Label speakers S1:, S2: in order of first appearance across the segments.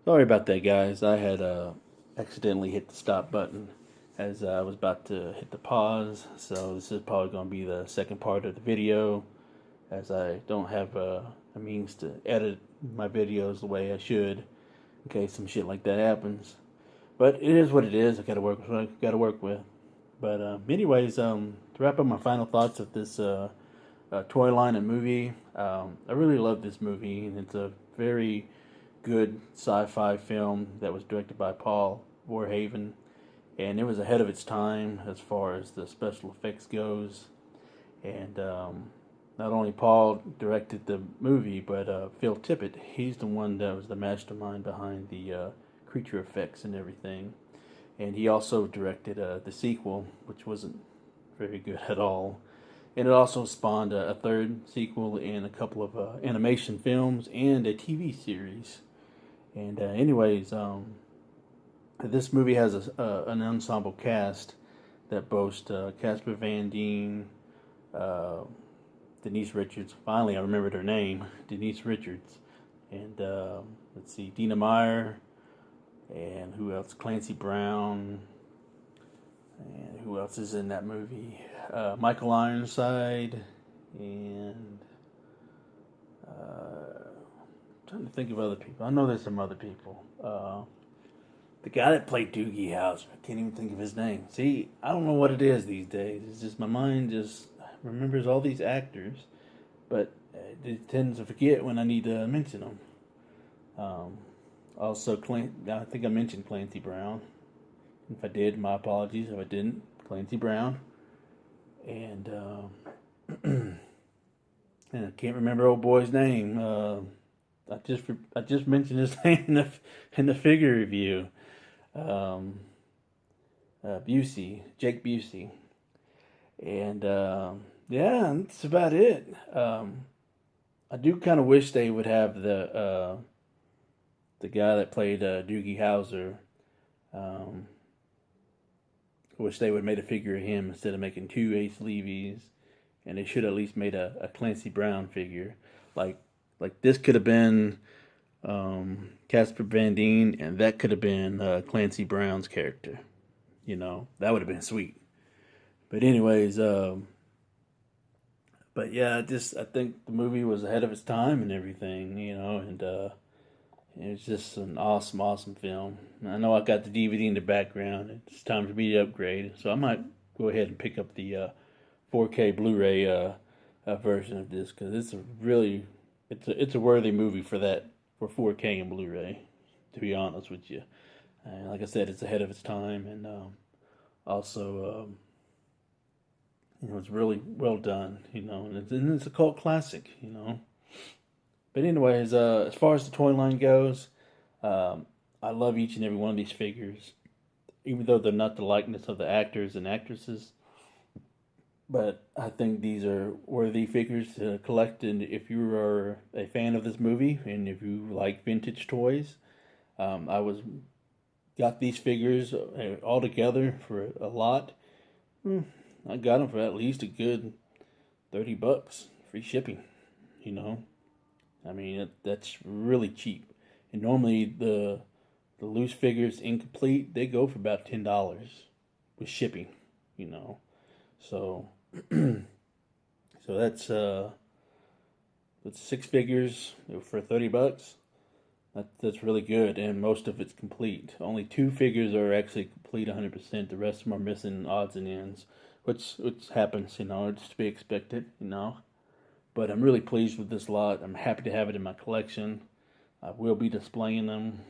S1: Sorry about that, guys. I had accidentally hit the stop button as I was about to hit the pause. So this is probably going to be the second part of the video, as I don't have a means to edit my videos the way I should in case some shit like that happens. But it is what it is. I got to work with what I got to work with. But anyways, to wrap up my final thoughts of this toy line and movie, I really love this movie, and it's a very good sci-fi film that was directed by Paul Verhoeven, and it was ahead of its time as far as the special effects goes. And not only Paul directed the movie, but Phil Tippett, he's the one that was the mastermind behind the creature effects and everything. And he also directed the sequel, which wasn't very good at all. And it also spawned a third sequel and a couple of animation films and a TV series. And this movie has an ensemble cast that boasts Casper Van Dien, uh, Denise Richards. Finally, I remembered her name, Denise Richards, and let's see, Dina Meyer, and who else? Clancy Brown, and who else is in that movie? Michael Ironside, and I'm trying to think of other people. I know there's some other people. The guy that played Doogie Howser, I can't even think of his name. See, I don't know what it is these days. It's just my mind just remembers all these actors, but it tends to forget when I need to mention them. Also, I think I mentioned Clancy Brown. If I did, my apologies. If I didn't, Clancy Brown. And and I can't remember old boy's name. I just mentioned his name in the figure review. Um, Busey, Jake Busey, and yeah, that's about it. I do kind of wish they would have the guy that played Doogie Howser. Um, I wish they would have made a figure of him instead of making two Ace Levies, and they should at least made a Clancy Brown figure. Like like this could have been Casper Van Dien, and that could have been Clancy Brown's character. That would have been sweet. But anyways, but yeah, I think the movie was ahead of its time and everything, and it's just an awesome, awesome film. I know I got the DVD in the background. It's time for me to upgrade, so I might go ahead and pick up the 4K Blu-ray version of this, because it's a worthy movie for that, for 4K and Blu-ray. To be honest with you, and like I said, it's ahead of its time, and also it's really well done. And it's a cult classic. But anyways, as far as the toy line goes, I love each and every one of these figures, even though they're not the likeness of the actors and actresses. But I think these are worthy figures to collect, and if you are a fan of this movie and if you like vintage toys, I was got these figures all together for a lot. I got them for at least a good $30, free shipping. You know, I mean that's really cheap. And normally the loose figures incomplete, they go for about $10 with shipping. You know, so so that's six figures for $30. That's really good, and most of it's complete. Only two figures are actually complete 100%. The rest of them are missing odds and ends, which happens. It's to be expected. But I'm really pleased with this lot. I'm happy to have it in my collection. I will be displaying them,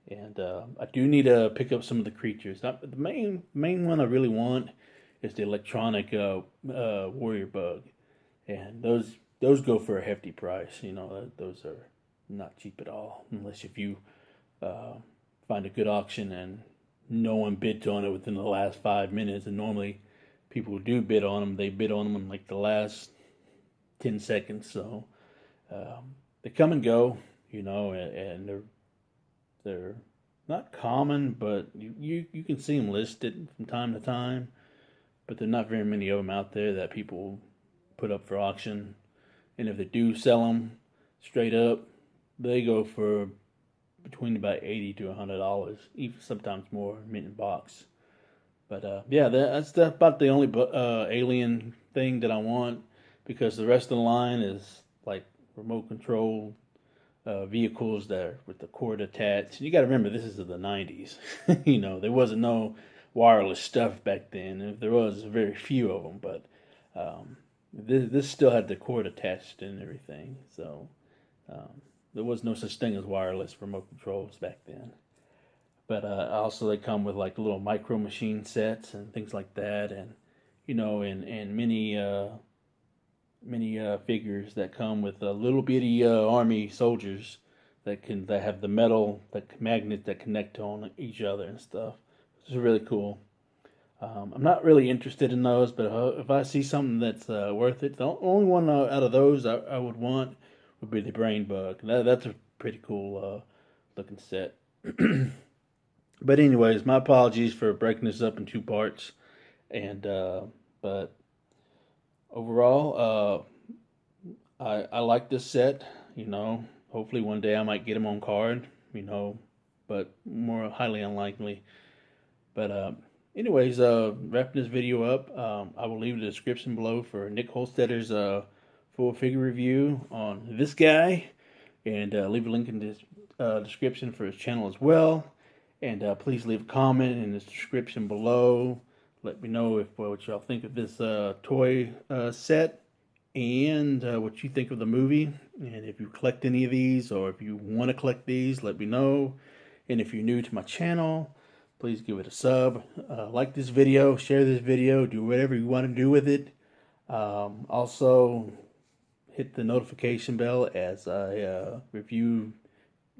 S1: and I do need to pick up some of the creatures. The main one I really want is the electronic warrior bug, and those go for a hefty price. Those are not cheap at all, unless if you uh, find a good auction and no one bids on it within the last 5 minutes. And normally, people who do bid on them, they bid on them in like the last 10 seconds. So they come and go, and they're not common, but you can see them listed from time to time. But there are not very many of them out there that people put up for auction. And if they do sell them straight up, they go for between about $80 to $100, even sometimes more, mint in box. But yeah, that's about the only alien thing that I want, because the rest of the line is like remote control vehicles that are with the cord attached. You got to remember, this is the '90s. There wasn't no wireless stuff back then. If there was, very few of them. But this still had the cord attached and everything. So there was no such thing as wireless remote controls back then. But also they come with like little micro machine sets and things like that, and and many figures that come with little bitty army soldiers that have the metal magnet that connect on each other and stuff. It's really cool. I'm not really interested in those, but if I see something that's worth it, the only one out of those I would want would be the Brain Bug. That's a pretty cool looking set. But anyways, my apologies for breaking this up in two parts, and but overall, I like this set. Hopefully one day I might get him on card. But more highly unlikely. But anyways, wrapping this video up, I will leave the description below for Nick Holstetter's full figure review on this guy, and leave a link in the description for his channel as well. And please leave a comment in the description below. Let me know what y'all think of this toy set, and what you think of the movie. And if you collect any of these, or if you want to collect these, let me know. And if you're new to my channel, please give it a sub. Like this video, share this video, do whatever you want to do with it. Also, hit the notification bell as I review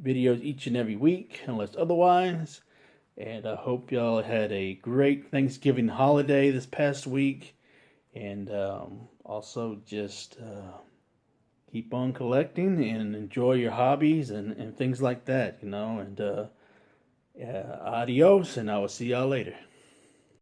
S1: videos each and every week, unless otherwise. And I hope y'all had a great Thanksgiving holiday this past week. And also just keep on collecting and enjoy your hobbies and things like that, And adios, and I will see y'all later.